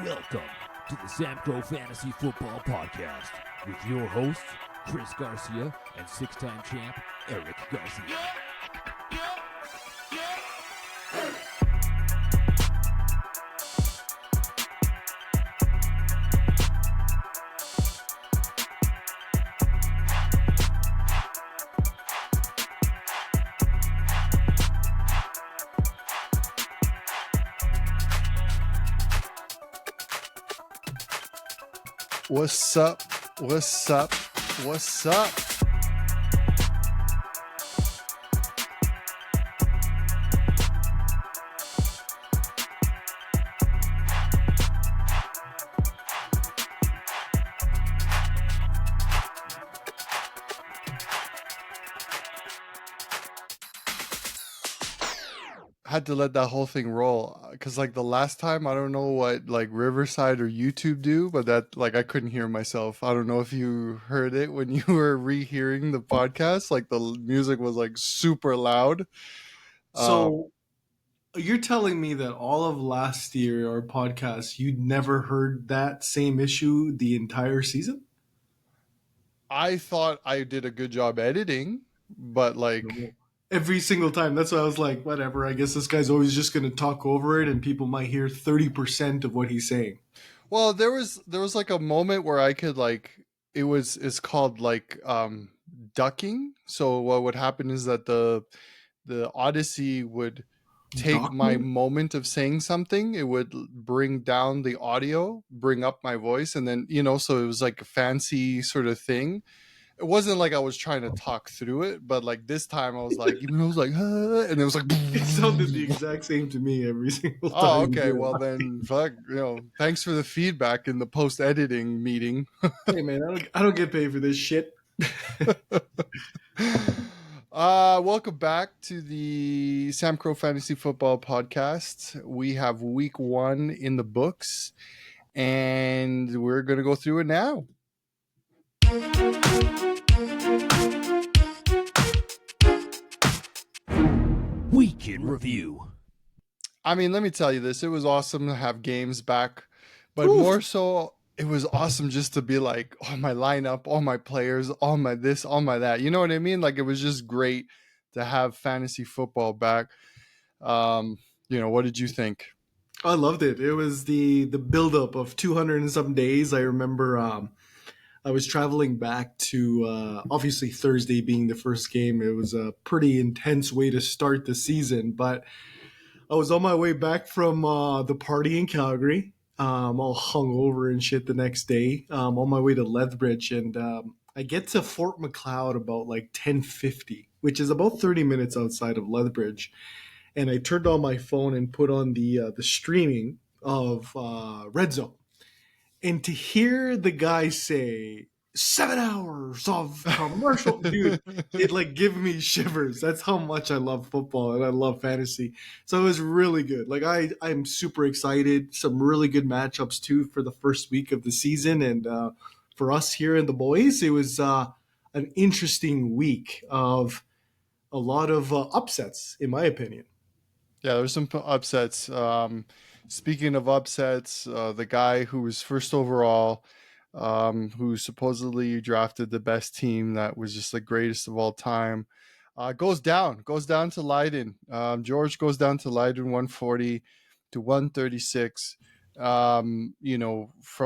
Welcome to the SAMCRO Fantasy Football Podcast with your hosts, Chris Garcia and six-time champ, Erick Garcia. What's up? What's up? What's up? Had to let that whole thing roll because like the last time, I don't know what like Riverside or YouTube do, but that like I couldn't hear myself. I don't know if you heard it when you were rehearing the podcast, like the music was like super loud. So you're telling me that all of last year, our podcast, you'd never heard that same issue the entire season? I thought I did a good job editing, but like every single time. That's why I was like, whatever. I guess this guy's always just going to talk over it and people might hear 30% of what he's saying. Well, there was like a moment where I could like, it's called like ducking. So what would happen is that the Odyssey would take my moment of saying something. It would bring down the audio, bring up my voice. And then, so it was like a fancy sort of thing. It wasn't like I was trying to talk through it, but like this time I was like, and it was like, and it was like, it sounded the exact same to me every single time. Oh, okay. Well then, fuck, thanks for the feedback in the post-editing meeting. Hey man, I don't get paid for this shit. Welcome back to the SAMCRO Fantasy Football Podcast. We have week 1 in the books, and we're going to go through it now. Week in review. I mean, let me tell you this. It was awesome to have games back, but more so, it was awesome just to be like, oh, my lineup, all my players, all my this, all my that. You know what I mean? Like, it was just great to have fantasy football back. What did you think? I loved it. It was the buildup of 200 and some days. I remember I was traveling back to, obviously Thursday being the first game. It was a pretty intense way to start the season, but I was on my way back from the party in Calgary, all hungover and shit the next day, on my way to Lethbridge. And I get to Fort McLeod about like 10:50, which is about 30 minutes outside of Lethbridge. And I turned on my phone and put on the streaming of Red Zone. And to hear the guy say 7 hours of commercial, dude, it like give me shivers. That's how much I love football and I love fantasy. So it was really good. Like I'm super excited. Some really good matchups too for the first week of the season. And for us here in the boys, it was an interesting week of a lot of upsets, in my opinion. Yeah, there's some upsets. Speaking of upsets, the guy who was first overall, who supposedly drafted the best team that was just the greatest of all time, goes down to Leiden. George goes down to Leiden 140 to 136. From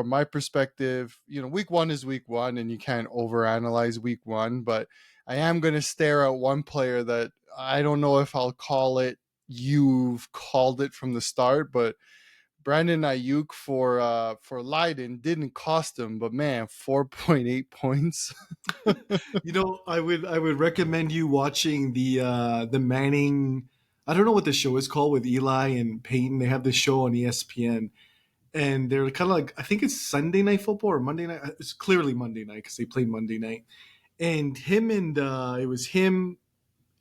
my perspective, week 1 is week 1 and you can't overanalyze week 1, but I am going to stare at one player that I don't know if I'll call it. You've called it from the start, but Brandon Ayuk for Leiden didn't cost him, but man, 4.8 points. I would recommend you watching the Manning. I don't know what the show is called with Eli and Peyton. They have this show on ESPN, and they're kind of like, I think it's Sunday Night Football or Monday night. It's clearly Monday night because they played Monday night, and it was him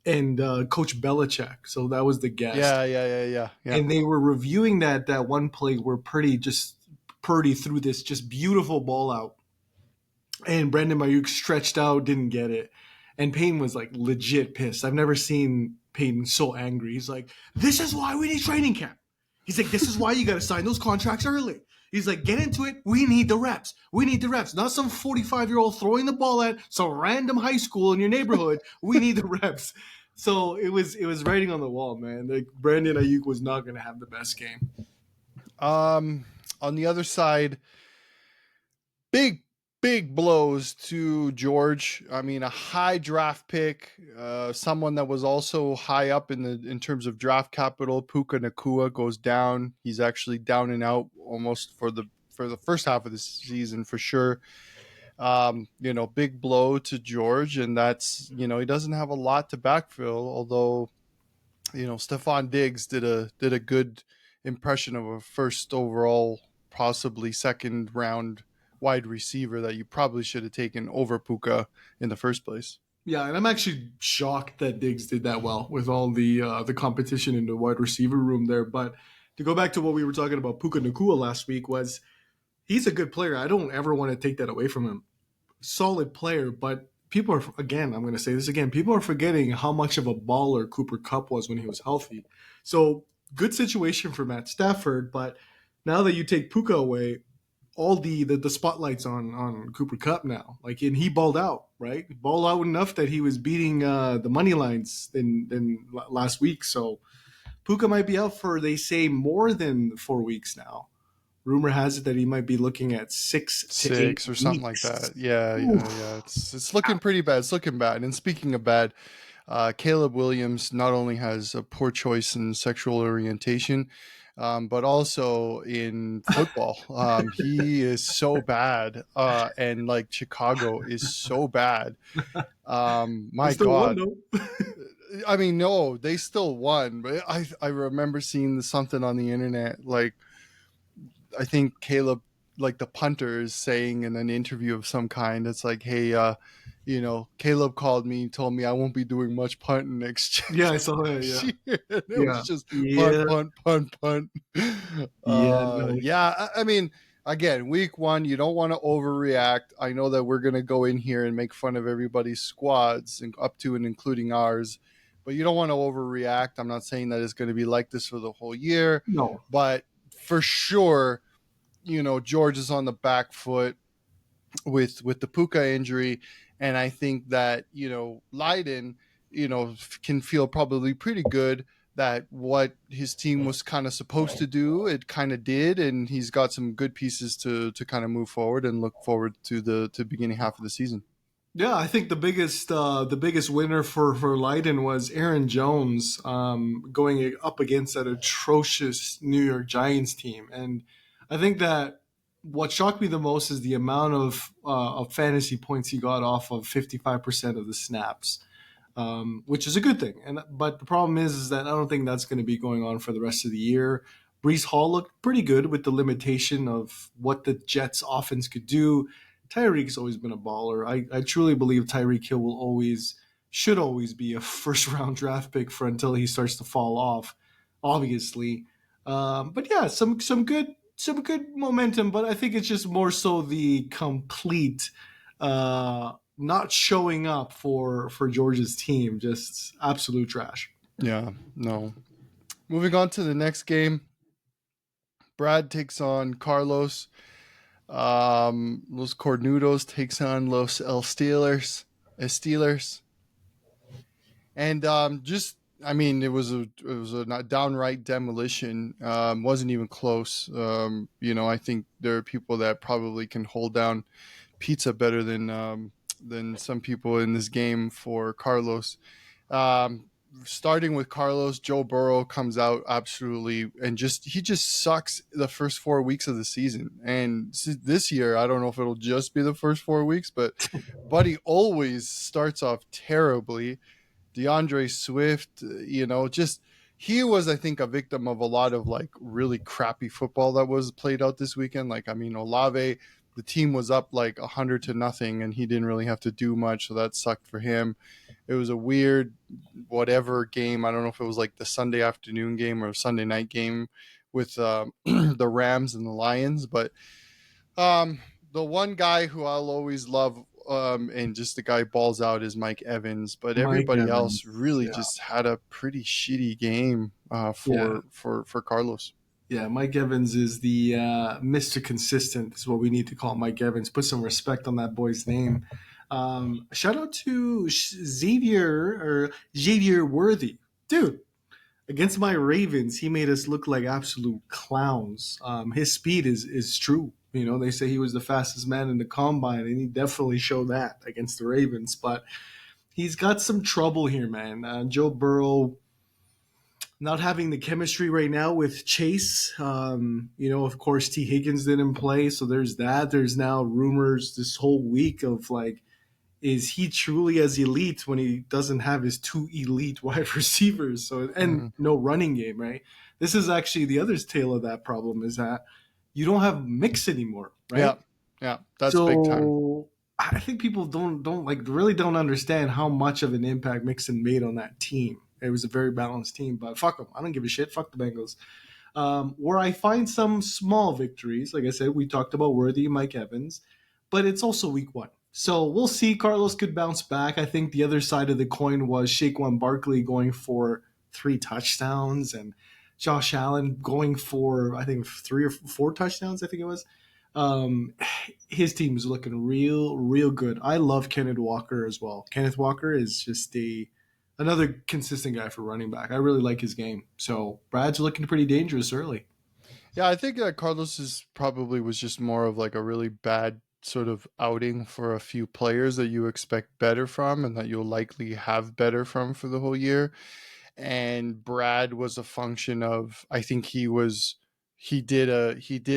and Coach Belichick. So that was the guest. Yeah. And they were reviewing that one play where Purdy threw this just beautiful ball out. And Brandon Ayuk stretched out, didn't get it. And Peyton was like legit pissed. I've never seen Peyton so angry. He's like, this is why we need training camp. He's like, this is why you got to sign those contracts early. He's like, get into it. We need the reps. We need the reps. Not some 45-year-old throwing the ball at some random high school in your neighborhood. We need the reps. So it was writing on the wall, man. Like Brandon Ayuk was not going to have the best game. On the other side, big blows to George. I mean, a high draft pick, someone that was also high up in terms of draft capital. Puka Nacua goes down. He's actually down and out almost for the first half of the season for sure. Big blow to George, and that's, he doesn't have a lot to backfill, although, Stephon Diggs did a good impression of a first overall, possibly second round wide receiver that you probably should have taken over Puka in the first place. Yeah, and I'm actually shocked that Diggs did that well with all the competition in the wide receiver room there. But to go back to what we were talking about Puka Nacua last week, was he's a good player. I don't ever want to take that away from him. Solid player, but people are, again, I'm going to say this again, people are forgetting how much of a baller Cooper Kupp was when he was healthy. So good situation for Matt Stafford, but now that you take Puka away, all the spotlight's on Cooper Kupp now. Like, and he balled out, right? Balled out enough that he was beating the money lines in last week. So Puka might be out for, they say, more than 4 weeks now. Rumor has it that he might be looking at 6 to 8 or something weeks. like that. Yeah. It's looking pretty bad. It's looking bad. And speaking of bad, Caleb Williams not only has a poor choice in sexual orientation, but also in football. He is so bad, and like Chicago is so bad. My God. I mean, no, they still won, but I remember seeing something on the internet, like, I think Caleb, like the punter, is saying in an interview of some kind, it's like, hey, Caleb called me, told me I won't be doing much punting next year. Yeah, I saw that. Yeah, it was just punt. I mean, again, week 1, you don't want to overreact. I know that we're going to go in here and make fun of everybody's squads, and up to and including ours, but you don't want to overreact. I'm not saying that it's going to be like this for the whole year. No, but for sure, George is on the back foot with the Puka injury. And I think that, Leiden, can feel probably pretty good that what his team was kind of supposed to do, it kind of did. And he's got some good pieces to kind of move forward and look forward to the beginning half of the season. Yeah, I think the biggest winner for Leiden was Aaron Jones, going up against that atrocious New York Giants team. And I think that what shocked me the most is the amount of fantasy points he got off of 55% of the snaps, which is a good thing. But the problem is that I don't think that's going to be going on for the rest of the year. Breece Hall looked pretty good with the limitation of what the Jets offense could do. Tyreek's always been a baller. I truly believe Tyreek Hill should always be a first-round draft pick for until he starts to fall off, obviously. But yeah, some good momentum. But I think it's just more so the complete not showing up for Georgia's team. Just absolute trash. Yeah, no. Moving on to the next game, Brad takes on Carlos. Los Cornudos takes on Los Steelers. And it was a downright demolition. Wasn't even close. I think there are people that probably can hold down pizza better than some people in this game for Carlos. Starting with Carlos, Joe Burrow comes out absolutely and he just sucks the first 4 weeks of the season. And this year, I don't know if it'll just be the first 4 weeks, but Buddy always starts off terribly. DeAndre Swift, he was, I think, a victim of a lot of like really crappy football that was played out this weekend. Like, I mean, Olave, the team was up like 100-0 and he didn't really have to do much. So that sucked for him. It was a weird whatever game. I don't know if it was like the Sunday afternoon game or Sunday night game with the Rams and the Lions. But the one guy who I'll always love and just the guy balls out is Mike Evans. But everybody else really just had a pretty shitty game for Carlos. Yeah, Mike Evans is the Mr. Consistent, is what we need to call Mike Evans. Put some respect on that boy's name. Shout out to Xavier Worthy. Dude, against my Ravens, he made us look like absolute clowns. His speed is true. You know, they say he was the fastest man in the combine, and he definitely showed that against the Ravens. But he's got some trouble here, man. Joe Burrow not having the chemistry right now with Chase. Of course, T. Higgins didn't play, so there's that. There's now rumors this whole week of like, is he truly as elite when he doesn't have his two elite wide receivers? So and no running game, right? This is actually the other tail of that problem is that you don't have mix anymore, right? Yeah, that's big time. I think people really don't understand how much of an impact Mixon made on that team. It was a very balanced team, but fuck them. I don't give a shit. Fuck the Bengals. Where I find some small victories, like I said, we talked about Worthy and Mike Evans, but it's also week 1. So we'll see. Carlos could bounce back. I think the other side of the coin was Saquon Barkley going for 3 touchdowns and Josh Allen going for, I think, 3 or 4 touchdowns, I think it was. His team is looking real good. I love Kenneth Walker as well. Kenneth Walker is just another consistent guy for running back. I really like his game. So Brad's looking pretty dangerous early. Yeah, I think Carlos probably was just more of like a really bad sort of outing for a few players that you expect better from and that you'll likely have better from for the whole year. And Brad was a function of, I think he did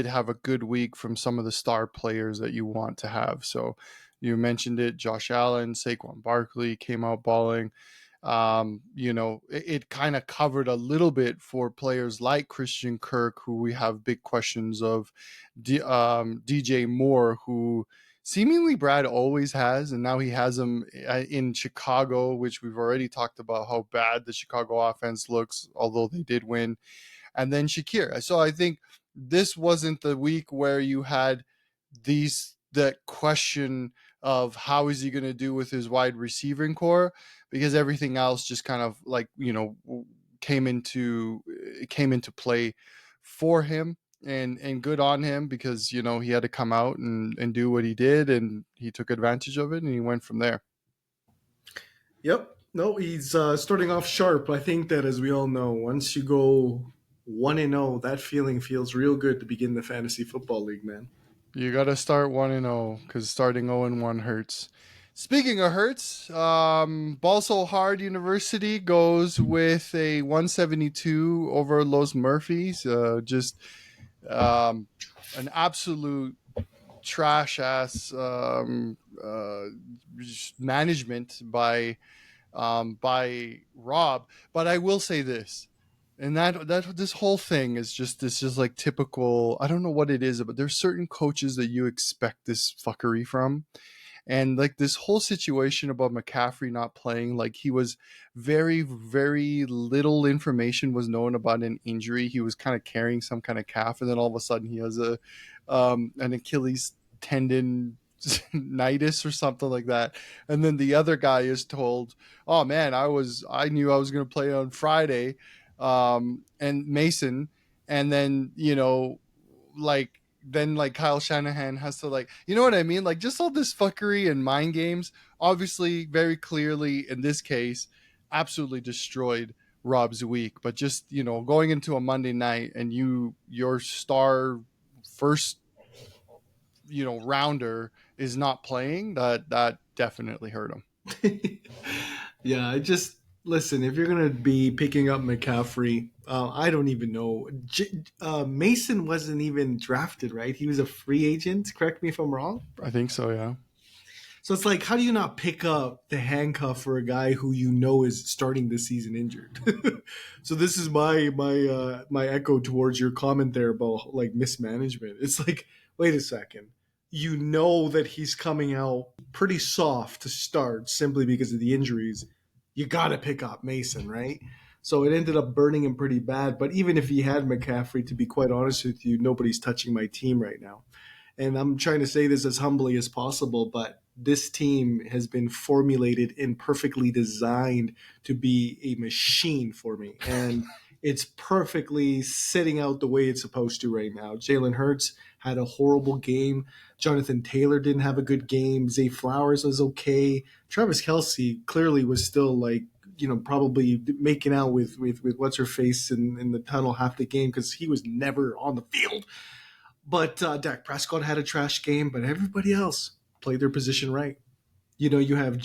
have a good week from some of the star players that you want to have. So you mentioned it, Josh Allen, Saquon Barkley came out balling. It kind of covered a little bit for players like Christian Kirk, who we have big questions of, DJ Moore, who seemingly Brad always has, and now he has him in Chicago, which we've already talked about how bad the Chicago offense looks, although they did win. And then Shakir. So I think this wasn't the week where you had that question of how is he going to do with his wide receiving core, because everything else just kind of like, came into play for him, and good on him, because, he had to come out and do what he did, and he took advantage of it, and he went from there. Yep. No, he's starting off sharp. I think that, as we all know, once you go 1-0, that feeling feels real good to begin the fantasy football league, man. You got to start 1-0, because starting 0-1 hurts. Speaking of hurts, Ball So Hard University goes with a 172 over Los Murphys. Just an absolute trash ass management by Rob. But I will say this. And that this whole thing is just like typical. I don't know what it is, but there's certain coaches that you expect this fuckery from. And like this whole situation about McCaffrey not playing, like he was very, very little information was known about an injury. He was kind of carrying some kind of calf, and then all of a sudden he has an Achilles tendon nitis or something like that. And then the other guy is told, "Oh man, I knew I was going to play on Friday." And Mason, and then then Kyle Shanahan has to you know what I mean? Like just all this fuckery and mind games, obviously very clearly in this case, absolutely destroyed Rob's week. But just, going into a Monday night and your star first, rounder is not playing, that definitely hurt him. Yeah, listen, if you're going to be picking up McCaffrey, I don't even know. Mason wasn't even drafted, right? He was a free agent. Correct me if I'm wrong. I think so, yeah. So it's like, how do you not pick up the handcuff for a guy who is starting this season injured? So this is my echo towards your comment there about mismanagement. It's like, wait a second. You know that he's coming out pretty soft to start simply because of the injuries. You got to pick up Mason, right? So it ended up burning him pretty bad. But even if he had McCaffrey, to be quite honest with you, nobody's touching my team right now. And I'm trying to say this as humbly as possible, but this team has been formulated and perfectly designed to be a machine for me. And It's perfectly sitting out the way it's supposed to right now. Jalen Hurts had a horrible game. Jonathan Taylor didn't have a good game. Zay Flowers was okay. Travis Kelce clearly was still like, probably making out with what's her face in the tunnel half the game because he was never on the field. But Dak Prescott had a trash game, but everybody else played their position right. You have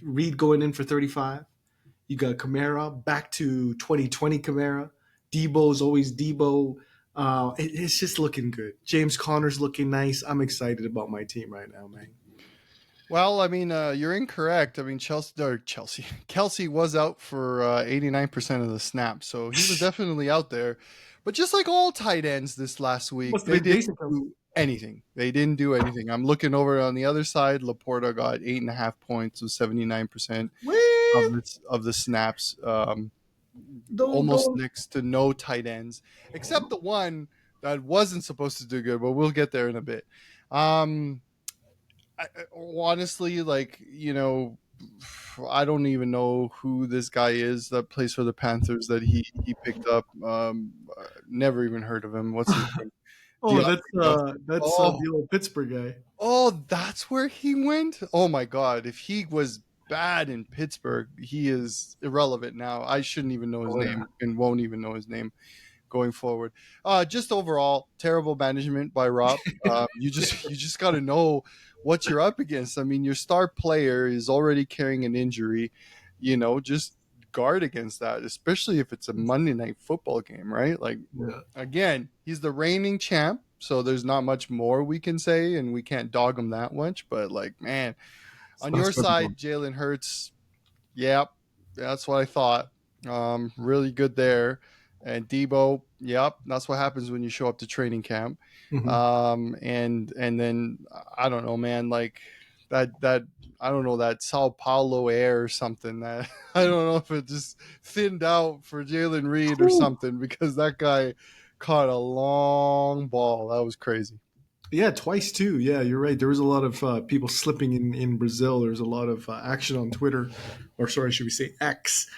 Reed going in for 35. You got Kamara back to 2020 Kamara. Debo's always Debo. It's just looking good. James Conner's looking nice. I'm excited about my team right now, man. Well, I mean, you're incorrect. I mean, Kelce was out for 89% of the snaps, so he was definitely out there. But just like all tight ends this last week, they didn't do anything. They didn't do anything. I'm looking over on the other side. Laporta got 8.5 points with 79% of the snaps. Almost next to no tight ends, except the one that wasn't supposed to do good, but we'll get there in a bit. Honestly, I don't even know who this guy is that plays for the Panthers that he picked up. Never even heard of him. What's his name? That's the old Pittsburgh guy. Oh, that's where he went? Oh my God. If he was bad in Pittsburgh, he is irrelevant now. I shouldn't even know his name and won't even know his name going forward. Just overall, terrible management by Rob. You just got to know what you're up against. I mean, your star player is already carrying an injury. Just guard against that, especially if it's a Monday Night Football game, right? Again, he's the reigning champ, so there's not much more we can say, and we can't dog him that much. But man, on your side, Jalen Hurts, yep, that's what I thought. Really good there. And Debo, yep, that's what happens when you show up to training camp. Mm-hmm. And then I don't know, man, that I don't know, that Sao Paulo air or something, that I don't know if it just thinned out for Jalen Reed or something, because that guy caught a long ball. That was crazy. Yeah, twice too. Yeah, you're right. There was a lot of people slipping in Brazil. There's a lot of action on Twitter, or sorry, should we say X,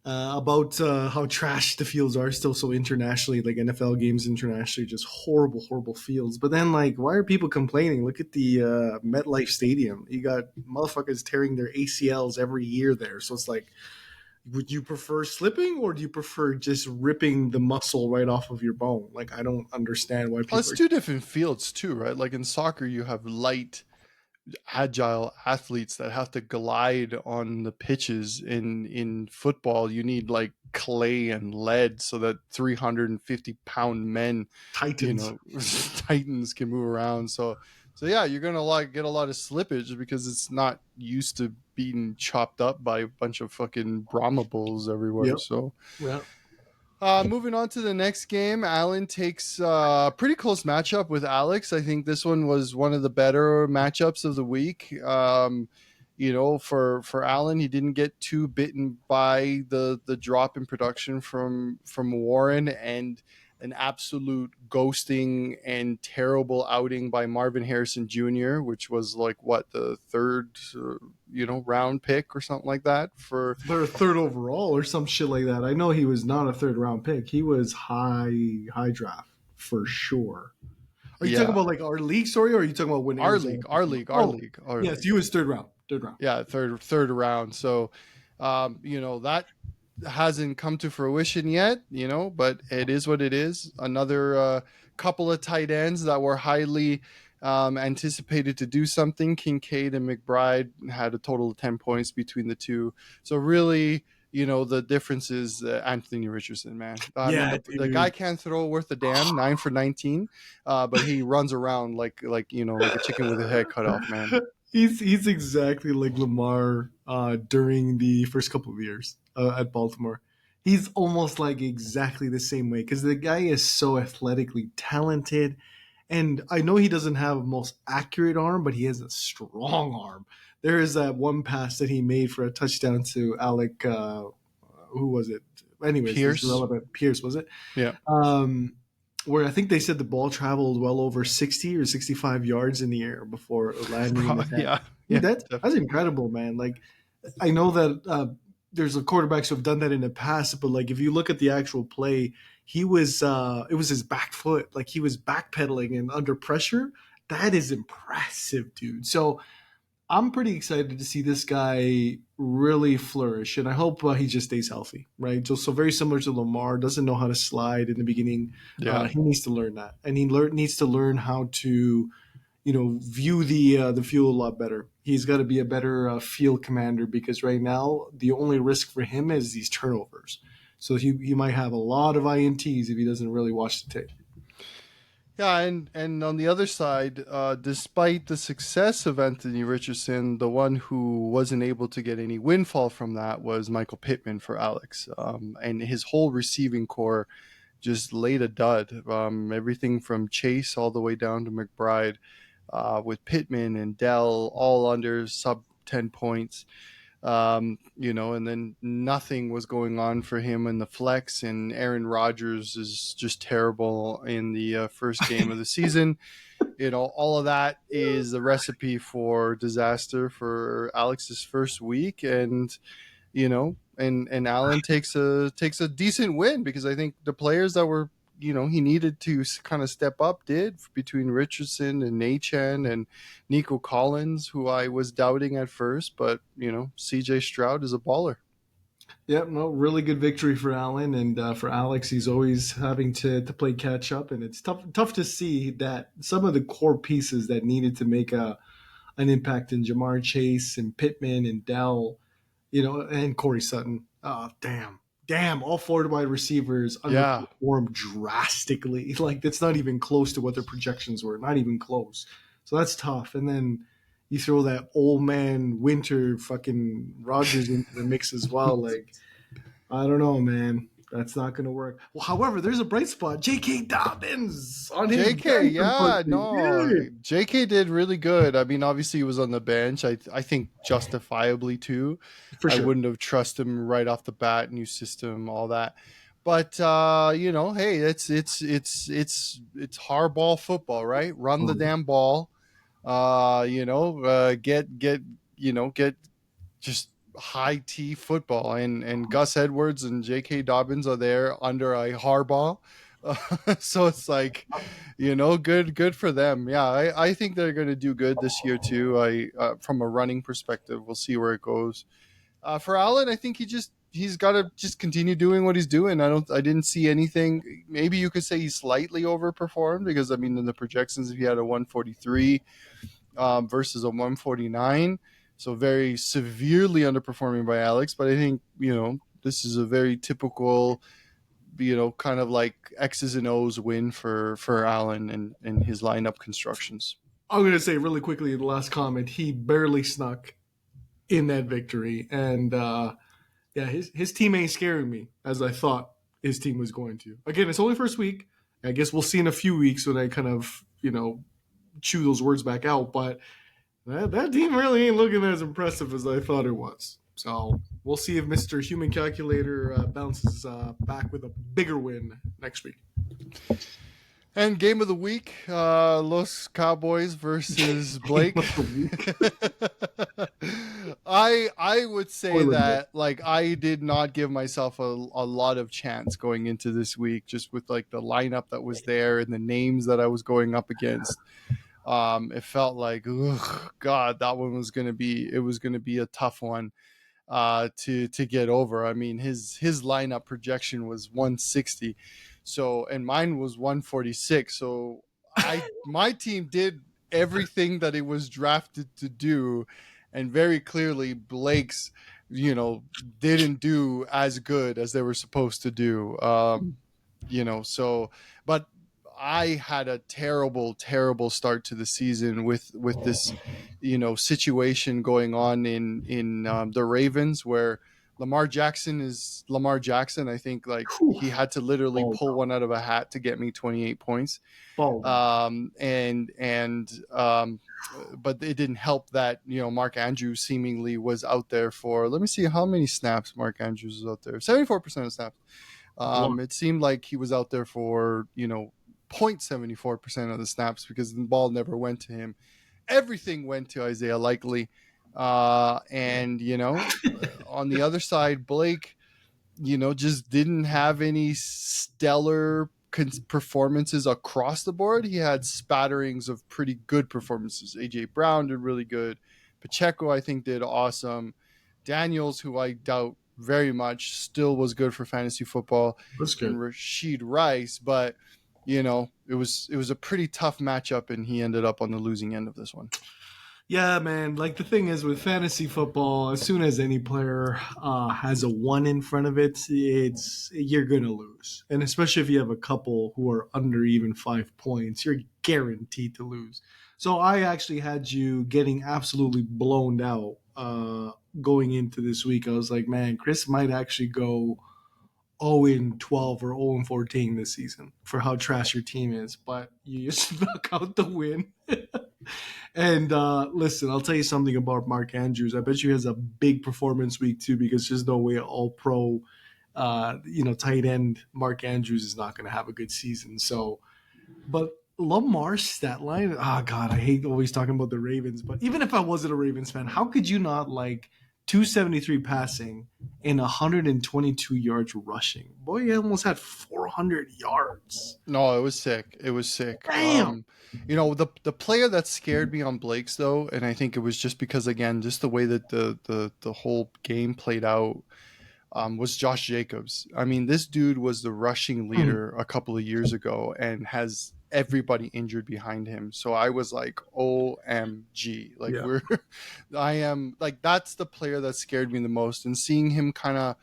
about how trash the fields are still so internationally, like NFL games internationally, just horrible, horrible fields. But then, why are people complaining? Look at the MetLife Stadium. You got motherfuckers tearing their ACLs every year there. So it's like, would you prefer slipping, or do you prefer just ripping the muscle right off of your bone? I don't understand why people. Well, it's two different fields too, right? Like in soccer, you have light, agile athletes that have to glide on the pitches. In football, you need clay and lead so that 350-pound men, titans can move around. So yeah, you're gonna get a lot of slippage because it's not used to being chopped up by a bunch of fucking Brahma bulls everywhere. Yep. So yeah. Moving on to the next game, Allen takes a pretty close matchup with Alex. I think this one was one of the better matchups of the week. For Allen, he didn't get too bitten by the drop in production from Warren, and an absolute ghosting and terrible outing by Marvin Harrison Jr., which was the third, round pick or something like that for their third overall or some shit like that. I know he was not a third round pick. He was high draft for sure. Are you talking about our league story, or are you talking about when our league? Yes, he was third round. Yeah, third round. So, that hasn't come to fruition yet, but it is what it is. Another couple of tight ends that were highly anticipated to do something. Kincaid and McBride had a total of 10 points between the two. So really, the difference is Anthony Richardson, man. The guy can't throw worth a damn, 9 for 19, but he runs around like a chicken with a head cut off, man. He's exactly like Lamar during the first couple of years at Baltimore. He's almost exactly the same way, because the guy is so athletically talented. And I know he doesn't have the most accurate arm, but he has a strong arm. There is that one pass that he made for a touchdown to Alec, who was it? Anyways, Pierce, was it? Yeah. Where I think they said the ball traveled well over 60 or 65 yards in the air before landing in the head. Yeah. That's incredible, man. I know that there's quarterbacks who have done that in the past, but like if you look at the actual play, he was it was his back foot, like he was backpedaling and under pressure. That is impressive, dude. So I'm pretty excited to see this guy really flourish, and I hope he just stays healthy, right? So very similar to Lamar, doesn't know how to slide in the beginning. Yeah. He needs to learn that, and he needs to learn how to, view the field a lot better. He's got to be a better field commander, because right now the only risk for him is these turnovers. So he might have a lot of INTs if he doesn't really watch the tape. Yeah, and on the other side, despite the success of Anthony Richardson, the one who wasn't able to get any windfall from that was Michael Pittman for Alex. And his whole receiving core just laid a dud. Everything from Chase all the way down to McBride, with Pittman and Dell all under sub 10 points. And then nothing was going on for him in the flex, and Aaron Rodgers is just terrible in the first game of the season. All of that is a recipe for disaster for Alex's first week, and and Allen takes a decent win, because I think the players that were he needed to kind of step up did, between Richardson and Nachan and Nico Collins, who I was doubting at first, but CJ Stroud is a baller. Yeah, no, really good victory for Allen, and for Alex, he's always having to play catch up, and it's tough to see that some of the core pieces that needed to make an impact in Jamar Chase and Pittman and Dell, and Corey Sutton. Oh, damn! All four wide receivers underperformed drastically. Like, that's not even close to what their projections were. Not even close. So that's tough. And then you throw that old man Winter fucking Rodgers into the mix as well. Like, I don't know, man. That's not going to work. Well, however, there's a bright spot. J.K. Dobbins on his JK, JK did really good. I mean, obviously he was on the bench. I think justifiably too. For sure. I wouldn't have trusted him right off the bat, new system, all that. But hey, it's hardball football, right? Run the damn ball. Get just high T football, and Gus Edwards and J.K. Dobbins are there under a hardball. So it's like, good for them. Yeah, I think they're going to do good this year too. From a running perspective, we'll see where it goes. For Allen, I think he's got to just continue doing what he's doing. I didn't see anything. Maybe you could say he slightly overperformed, because I mean, in the projections, if he had a 143 versus a 149, so very severely underperforming by Alex. But I think this is a very typical kind of like X's and O's win for Allen and his lineup constructions. I'm going to say really quickly in the last comment, he barely snuck in that victory. And his team ain't scaring me as I thought his team was going to. Again, it's only first week. I guess we'll see in a few weeks when I kind of, chew those words back out. But that team really ain't looking as impressive as I thought it was. So we'll see if Mr. Human Calculator bounces back with a bigger win next week. And game of the week, Los Cowboys versus Blake. I would say that, like, I did not give myself a lot of chance going into this week, just with like the lineup that was there and the names that I was going up against. It felt like, God, that one was going to be a tough one to get over. I mean, his lineup projection was 160. So, and mine was 146. So my team did everything that it was drafted to do. And very clearly Blake's, didn't do as good as they were supposed to do. But I had a terrible, terrible start to the season with this, situation going on in the Ravens, where Lamar Jackson is Lamar Jackson. I think he had to literally pull one out of a hat to get me 28 points. But it didn't help that, Mark Andrews seemingly was out there for, let me see how many snaps Mark Andrews was out there. 74% of snaps. It seemed like he was out there for, 0.74% of the snaps, because the ball never went to him. Everything went to Isaiah Likely. And on the other side, Blake, just didn't have any stellar performances across the board. He had spatterings of pretty good performances. AJ Brown did really good. Pacheco, I think, did awesome. Daniels, who I doubt very much, still was good for fantasy football. That's good. And Rashid Rice, but it was a pretty tough matchup, and he ended up on the losing end of this one. Yeah, man. Like the thing is with fantasy football, as soon as any player has a 1 in front of it, you're gonna lose. And especially if you have a couple who are under even 5 points, you're guaranteed to lose. So I actually had you getting absolutely blown out going into this week. I was like, man, Chris might actually go 0-12 or 0-14 this season for how trash your team is, but you snuck out the win. And listen, I'll tell you something about Mark Andrews. I bet you he has a big performance week too, because there's no way all pro, tight end Mark Andrews is not going to have a good season. So, but Lamar's stat line, God, I hate always talking about the Ravens, but even if I wasn't a Ravens fan, how could you not like 273 passing and 122 yards rushing? Boy, he almost had 400 yards. No, it was sick. Damn. The player that scared me on Blake's though, and I think it was just because, again, just the way that the whole game played out, was Josh Jacobs. I mean, this dude was the rushing leader a couple of years ago and has everybody injured behind him. So I was like, OMG. Like that's the player that scared me the most. And seeing him kind of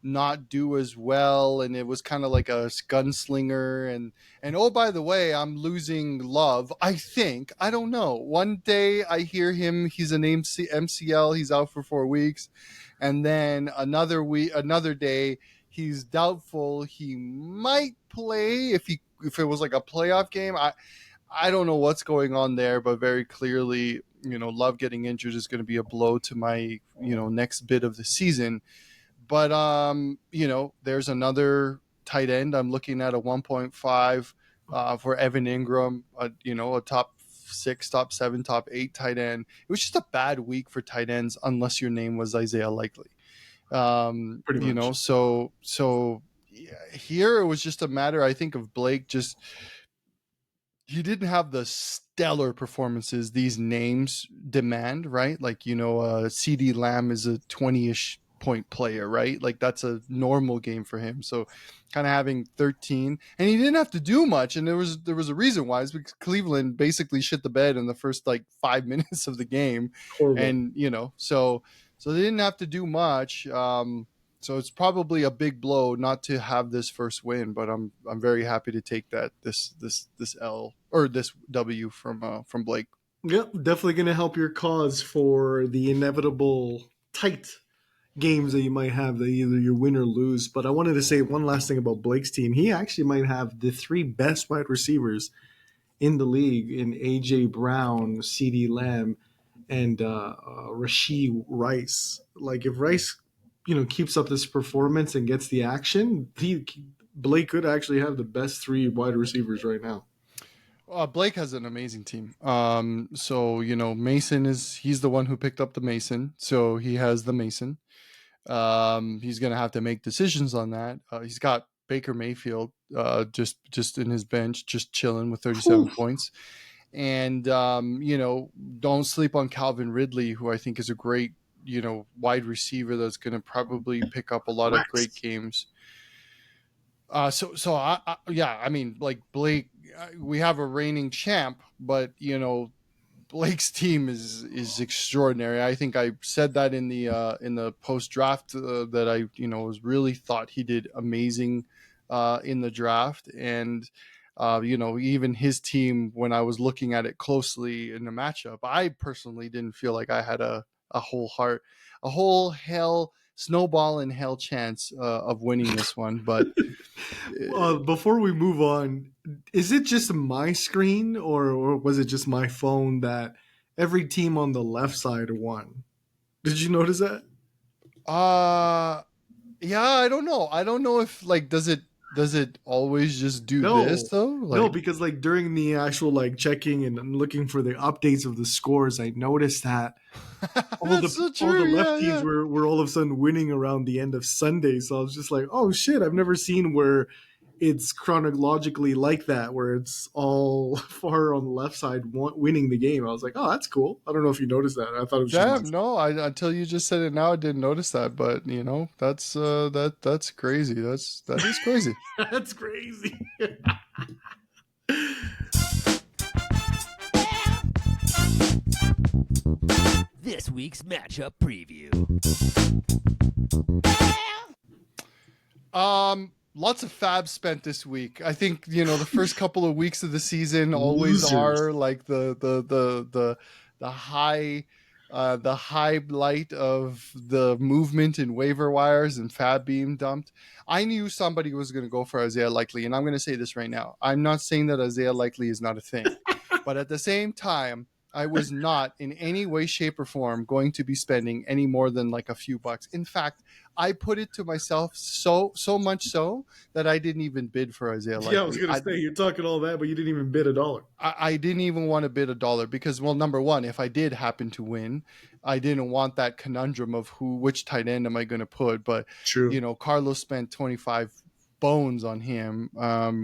not do as well, and it was kind of like a gunslinger, and oh, by the way, I'm losing Love, I don't know. One day I hear him, he's an MCL, he's out for 4 weeks, and then another day he's doubtful, he might play if it was like a playoff game. I don't know what's going on there, but very clearly, Love getting injured is going to be a blow to my next bit of the season. But, there's another tight end. I'm looking at a 1.5 for Evan Ingram, a top 6, top 7, top 8 tight end. It was just a bad week for tight ends unless your name was Isaiah Likely. Pretty much. So here it was just a matter, I think, of Blake he didn't have the stellar performances these names demand, right? Like, CD Lamb is a 20-ish point player, right? Like that's a normal game for him. So kind of having 13, and he didn't have to do much, and there was a reason why. It's because Cleveland basically shit the bed in the first like 5 minutes of the game. Horrible. And so they didn't have to do much. So it's probably a big blow not to have this first win, but I'm very happy to take this L or this W from Blake. Yep, definitely going to help your cause for the inevitable tight games that you might have that either you win or lose. But I wanted to say one last thing about Blake's team. He actually might have the 3 best wide receivers in the league in AJ Brown, CD Lamb, and Rashid Rice. Like if Rice, keeps up this performance and gets the action, Blake could actually have the best 3 wide receivers right now. Blake has an amazing team. So Mason he's the one who picked up the Mason, so he has the Mason. He's gonna have to make decisions on that. He's got Baker Mayfield just in his bench, just chilling with 37 points. And don't sleep on Calvin Ridley, who I think is a great wide receiver that's going to probably pick up a lot of great games. I mean, like Blake, we have a reigning champ, but Blake's team is extraordinary. I think I said that in the post draft that I was really thought he did amazing in the draft, and even his team, when I was looking at it closely in the matchup, I personally didn't feel like I had a whole hell snowball in hell chance of winning this one. But before we move on, is it just my screen or was it just my phone that every team on the left side won? Did you notice that? Yeah, I don't know if like does it does it always just do this No, though? no, Like, because like during the actual like checking and looking for the updates of the scores, I noticed that that's so all the true. left Yeah, teams yeah. were all of a sudden winning around the end of Sunday. So I was just like, oh shit, I've never seen where it's chronologically like that, where it's all far on the left side winning the game. I was like, oh, that's cool. I don't know if you noticed that. I thought it was just Damn, no, until you just said it now, I didn't notice that. But that's crazy. That is crazy. that's crazy. This week's matchup preview. Lots of FAAB spent this week. I think the first couple of weeks of the season always Losers. are like the high light of the movement in waiver wires and FAAB being dumped. I knew somebody was going to go for Isaiah Likely, and I'm going to say this right now. I'm not saying that Isaiah Likely is not a thing, but at the same time, I was not in any way, shape, or form going to be spending any more than like a few bucks. In fact, I put it to myself so much so that I didn't even bid for Isaiah Likely. Yeah, I was gonna say you're talking all that, but you didn't even bid $1. I didn't even want to bid $1 because, well, number one, if I did happen to win, I didn't want that conundrum of which tight end am I going to put. But True. Carlos spent 25 bones on him,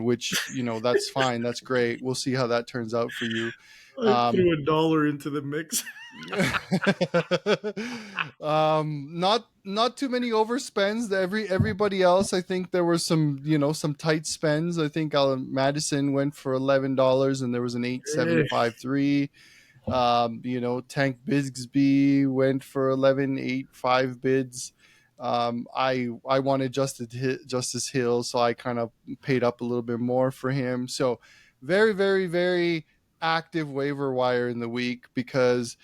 which that's fine, that's great. We'll see how that turns out for you. I threw $1 into the mix. Not too many overspends. Everybody else, I think there were some tight spends. I think Madison went for $11 and there was an 8.753. Tank Bigsby went for 11.85 bids. I wanted Justice Hill, so I kind of paid up a little bit more for him. So very, very, very active waiver wire in the week because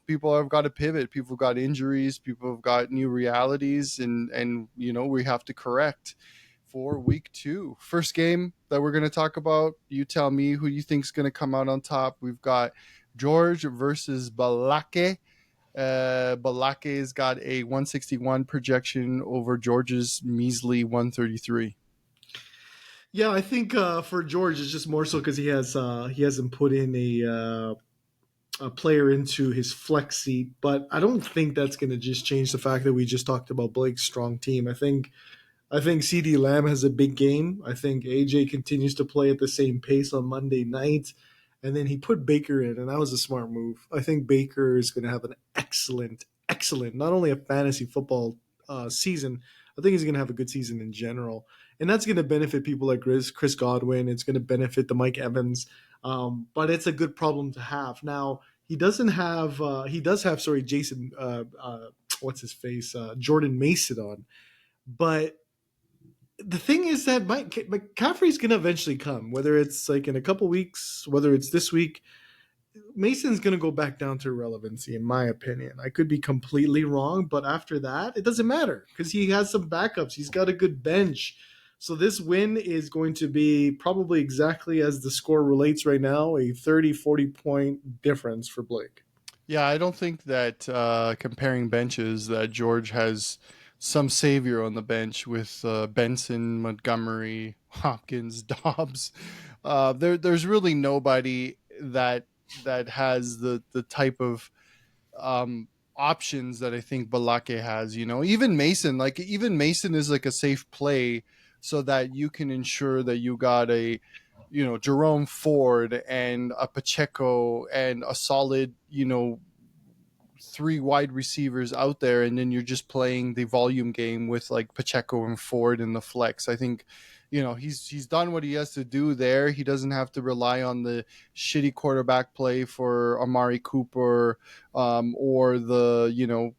people have got to pivot, people have got injuries, people have got new realities, and we have to correct for week 2. First game that we're going to talk about, you tell me who you think is going to come out on top. We've got George versus Balake. Balake's got a 161 projection over George's measly 133. Yeah, I think for George, it's just more so because he hasn't put in a player into his flex seat, but I don't think that's going to just change the fact that we just talked about Blake's strong team. I think CeeDee Lamb has a big game. I think AJ continues to play at the same pace on Monday night, and then he put Baker in, and that was a smart move. I think Baker is going to have an excellent, not only a fantasy football season, I think he's going to have a good season in general. And that's going to benefit people like Chris Godwin. It's going to benefit the Mike Evans. But it's a good problem to have. Now, he does have, Jason, what's his face? Jordan Mason on. But the thing is that McCaffrey's going to eventually come, whether it's like in a couple weeks, whether it's this week. Mason's going to go back down to irrelevancy, in my opinion. I could be completely wrong, but after that, it doesn't matter because he has some backups. He's got a good bench. So this win is going to be probably exactly as the score relates right now, a 30-40 point difference for Blake. Yeah, I don't think that comparing benches that George has some savior on the bench with Benson, Montgomery, Hopkins, Dobbs. There's really nobody that has the type of options that I think Balake has. Even Mason is like a safe play so that you can ensure that you got a Jerome Ford and a Pacheco and a solid 3 wide receivers out there, and then you're just playing the volume game with like Pacheco and Ford in the flex. I think he's done what he has to do there. He doesn't have to rely on the shitty quarterback play for Amari Cooper or the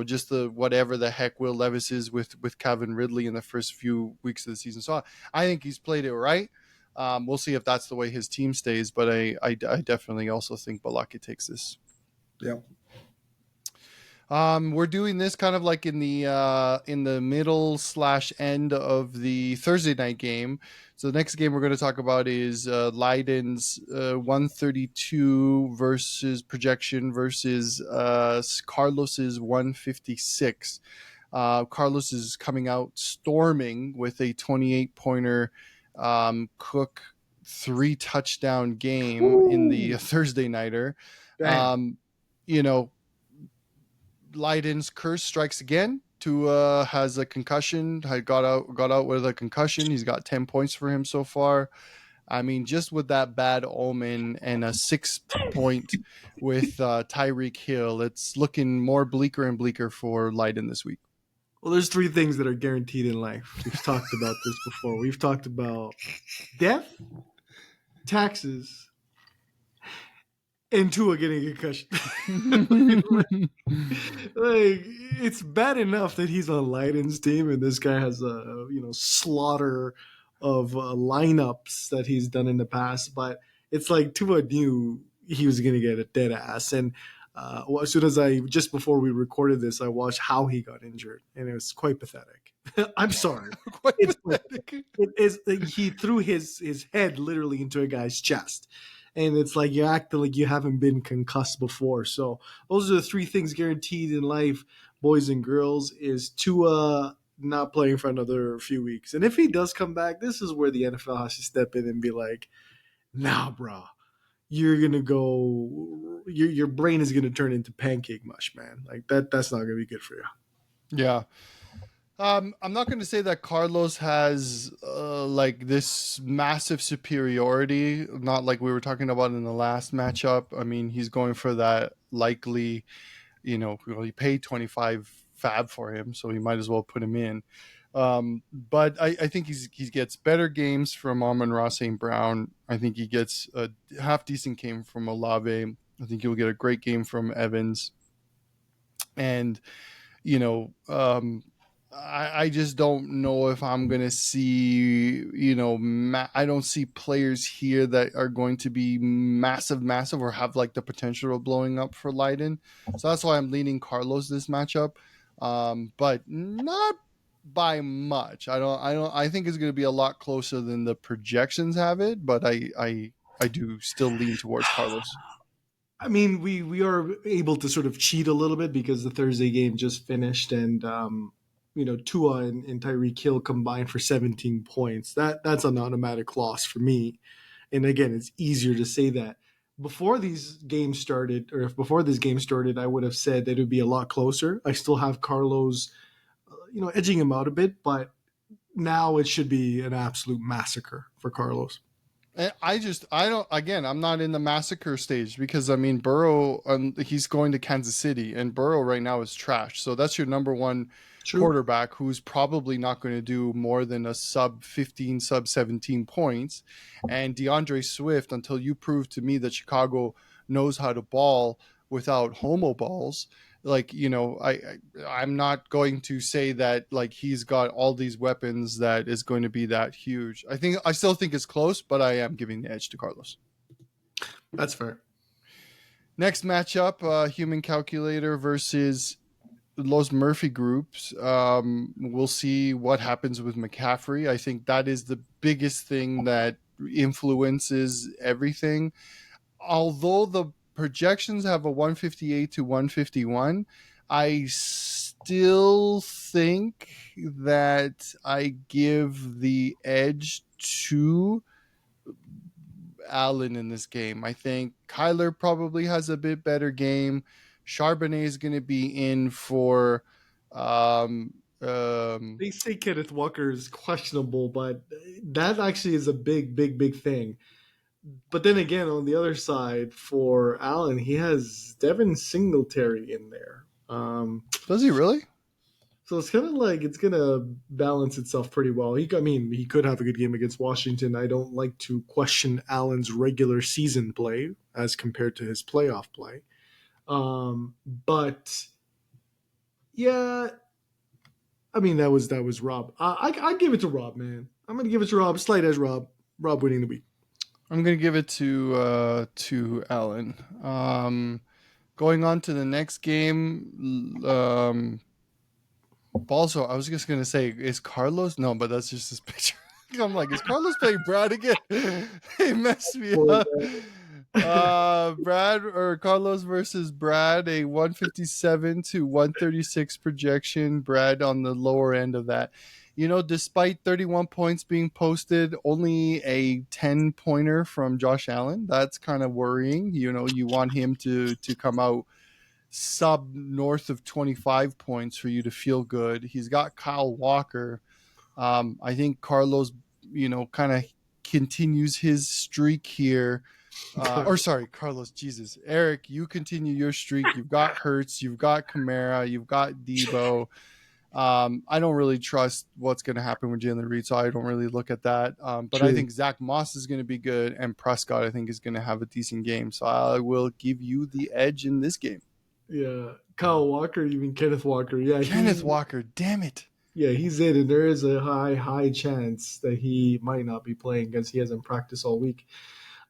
just the whatever the heck Will Levis is with Calvin Ridley in the first few weeks of the season. So I think he's played it right. We'll see if that's the way his team stays, but I definitely also think Balake takes this. Yeah. We're doing this kind of like in the middle / end of the Thursday night game. So the next game we're going to talk about is Leiden's 132 versus projection versus Carlos's 156. Carlos is coming out storming with a 28-pointer. Cook 3-touchdown game in the Thursday nighter. You know, Leiden's curse strikes again. Tua has a concussion. Got out with a concussion. He's got 10 points for him so far. I mean, just with that bad omen and a 6-point with Tyreek Hill, it's looking more bleaker and bleaker for Leiden this week. Well, there's 3 things that are guaranteed in life. We've talked about this before. We've talked about death, taxes, and Tua getting a concussion. like, it's bad enough that he's on Leiden's team and this guy has a slaughter of lineups that he's done in the past, but it's like Tua knew he was going to get a dead ass. And as soon as just before we recorded this, I watched how he got injured, and it was quite pathetic. I'm sorry. It's pathetic. He threw his head literally into a guy's chest. And it's like you act like you haven't been concussed before. So those are the 3 things guaranteed in life, boys and girls, is Tua not playing for another few weeks. And if he does come back, this is where the NFL has to step in and be like, nah, bro, you're going to go, your brain is going to turn into pancake mush, man. Like that's not going to be good for you. Yeah. I'm not going to say that Carlos has like this massive superiority, not like we were talking about in the last matchup. I mean, he's going for that likely, he paid 25 FAAB for him, so he might as well put him in. But I think he gets better games from Amon-Ra St. Brown. I think he gets a half decent game from Olave. I think he'll get a great game from Evans. And, I just don't know if I'm going to see, I don't see players here that are going to be massive or have like the potential of blowing up for Leiden. So that's why I'm leaning Carlos this matchup. But not by much. I think it's going to be a lot closer than the projections have it, but I do still lean towards Carlos. I mean, we are able to sort of cheat a little bit because the Thursday game just finished, and Tua and Tyreek Hill combined for 17 points. That's an automatic loss for me. And again, it's easier to say that. Before these games started, or if before this game started, I would have said that it would be a lot closer. I still have Carlos, edging him out a bit, but now it should be an absolute massacre for Carlos. I'm not in the massacre stage because, I mean, Burrow, he's going to Kansas City, and Burrow right now is trash. So that's your number one quarterback who's probably not going to do more than a sub 15, sub 17 points. And DeAndre Swift, until you prove to me that Chicago knows how to ball without homo balls, like, I'm not going to say that like he's got all these weapons that is going to be that huge. I still think it's close, but I am giving the edge to Carlos. That's fair. Next matchup, Human Calculator versus Los Murphy groups. We'll see what happens with McCaffrey. I think that is the biggest thing that influences everything. Although the projections have a 158 to 151, I still think that I give the edge to Allen in this game. I think Kyler probably has a bit better game. Charbonnet is going to be in for they say Kenneth Walker is questionable, but that actually is a big thing. But then again, on the other side for Allen, he has Devin Singletary in there. Does he really? So it's kind of like it's going to balance itself pretty well. He could have a good game against Washington. I don't like to question Allen's regular season play as compared to his playoff play. But yeah, I mean, that was Rob. I give it to Rob, man. I'm going to give it to Rob. Slight edge Rob. Rob winning the week. I'm going to give it to Allen. Going on to the next game. Also, I was just going to say, is Carlos? No, but that's just his picture. I'm like, is Carlos playing Brad again? He messed me up. Brad or Carlos versus Brad, a 157 to 136 projection. Brad on the lower end of that. Despite 31 points being posted, only a 10-pointer from Josh Allen. That's kind of worrying. You want him to come out sub north of 25 points for you to feel good. He's got Kyle Walker. I think Carlos, kind of continues his streak here. Carlos, Jesus. Eric, you continue your streak. You've got Hurts, you've got Kamara, you've got Debo. I don't really trust what's going to happen with Jalen Reed, so I don't really look at that. But True. I think Zach Moss is going to be good, and Prescott, I think, is going to have a decent game. So I will give you the edge in this game. Yeah. Kyle Walker, you mean Kenneth Walker. Yeah. Kenneth Walker, damn it. Yeah, he's in, and there is a high chance that he might not be playing because he hasn't practiced all week.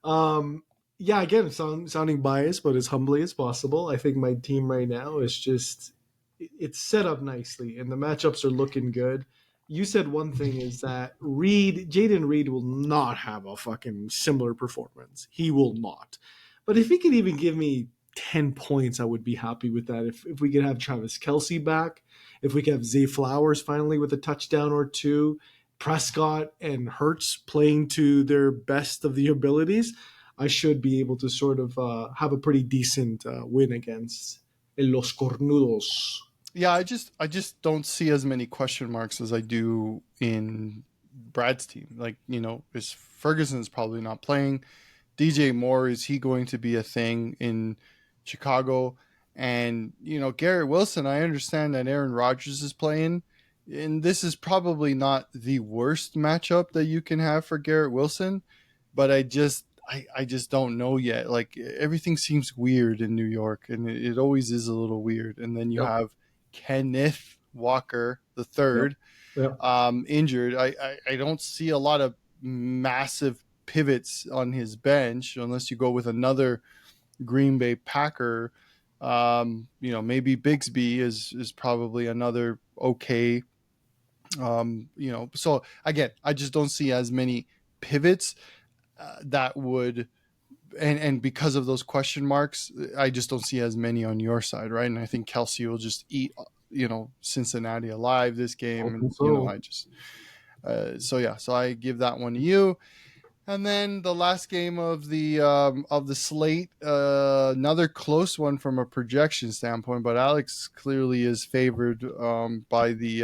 Yeah, again, sounding biased, but as humbly as possible. I think my team right now is just it's set up nicely, and the matchups are looking good. You said one thing is that Jaden Reed will not have a fucking similar performance. He will not. But if he could even give me 10 points, I would be happy with that. If we could have Travis Kelce back, if we could have Zay Flowers finally with a touchdown or two, Prescott and Hurts playing to their best of the abilities, I should be able to sort of have a pretty decent win against Los Cornudos. Yeah, I just don't see as many question marks as I do in Brad's team. Like, is Ferguson's probably not playing. DJ Moore, is he going to be a thing in Chicago? And, Garrett Wilson, I understand that Aaron Rodgers is playing. And this is probably not the worst matchup that you can have for Garrett Wilson. But I just don't know yet. Like, everything seems weird in New York, and it always is a little weird. And then you have Kenneth Walker the third injured. I don't see a lot of massive pivots on his bench unless you go with another Green Bay Packer. Maybe Bigsby is probably another okay. So again, I just don't see as many pivots that would, and because of those question marks, I just don't see as many on your side, right? And I think Kelce will just eat, Cincinnati alive this game, and so I give that one to you. And then the last game of the slate, another close one from a projection standpoint, but Alex clearly is favored by the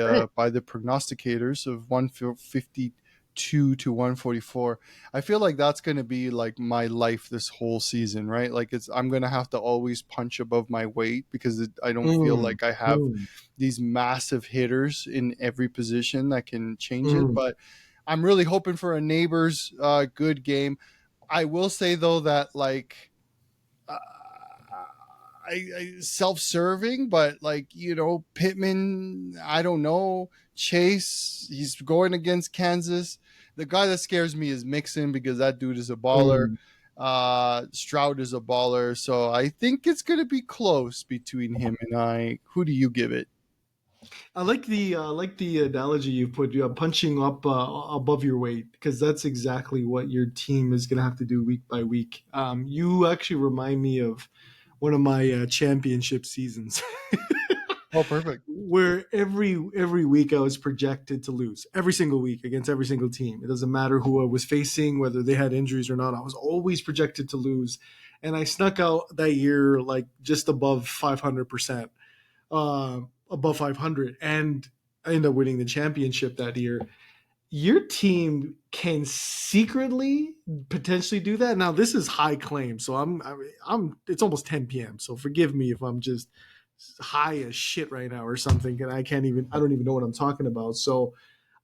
prognosticators of 152 to 144. I feel like that's going to be like my life this whole season, right? Like I'm going to have to always punch above my weight because I don't feel like I have these massive hitters in every position that can change it, but I'm really hoping for a neighbor's good game. I will say, though, that I self-serving, but Pittman, I don't know. Chase, he's going against Kansas. The guy that scares me is Mixon because that dude is a baller. Stroud is a baller. So I think it's going to be close between him and I. Who do you give it? I like the analogy you put, punching up above your weight, because that's exactly what your team is going to have to do week by week. You actually remind me of one of my championship seasons. Oh, perfect. Where every week I was projected to lose, every single week against every single team. It doesn't matter who I was facing, whether they had injuries or not. I was always projected to lose, and I snuck out that year just above 500%. Above 500, and I ended up winning the championship that year. Your team can secretly potentially do that. Now this is high claim, so I'm it's almost 10 p.m. So forgive me if I'm just high as shit right now or something, and I don't even know what I'm talking about. So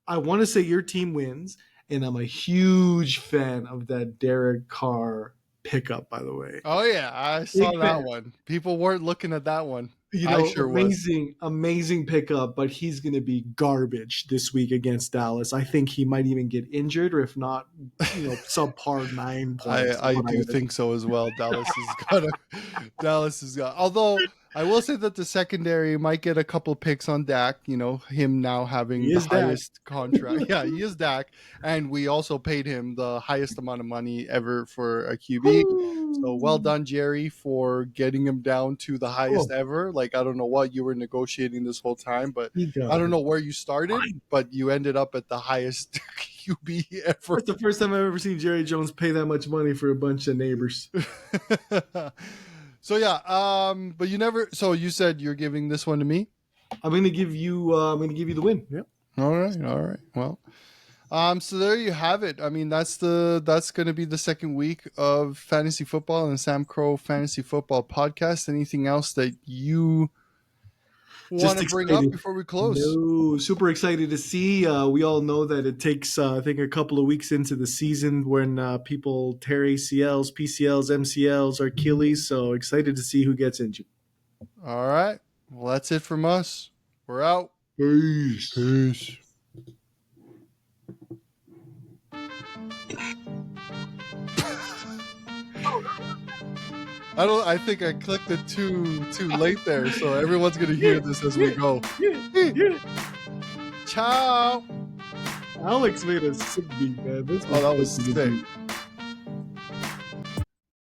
I want to say your team wins, and I'm a huge fan of that Derek Carr pickup, by the way. Oh yeah, I saw that one. People weren't looking at that one. Amazing pickup, but he's going to be garbage this week against Dallas. I think he might even get injured, or if not, subpar 9 points. I do think so as well. Dallas has got. Although I will say that the secondary might get a couple picks on Dak. You know, him now having He the is Dak. highest contract. Yeah, he is Dak, and we also paid him the highest amount of money ever for a QB. So well done, Jerry, for getting him down to the highest ever. Like, I don't know what you were negotiating this whole time, but I don't know where you started, but you ended up at the highest QB ever. That's the first time I've ever seen Jerry Jones pay that much money for a bunch of neighbors. So yeah, but you never. So you said you're giving this one to me. I'm gonna give you the win. Yep. All right. Well, so there you have it. I mean, that's gonna be the second week of fantasy football and SAMCRO Fantasy Football Podcast. Anything else that you want to bring up before we close? No, super excited to see. We all know that it takes, I think, a couple of weeks into the season when people tear ACLs, PCLs, MCLs, or Achilles. So excited to see who gets injured. All right. Well, that's it from us. We're out. Peace. Peace. I think I clicked it too late there, so everyone's gonna hear this as we go. Ciao. Alex made a sick beat, man. That was sick.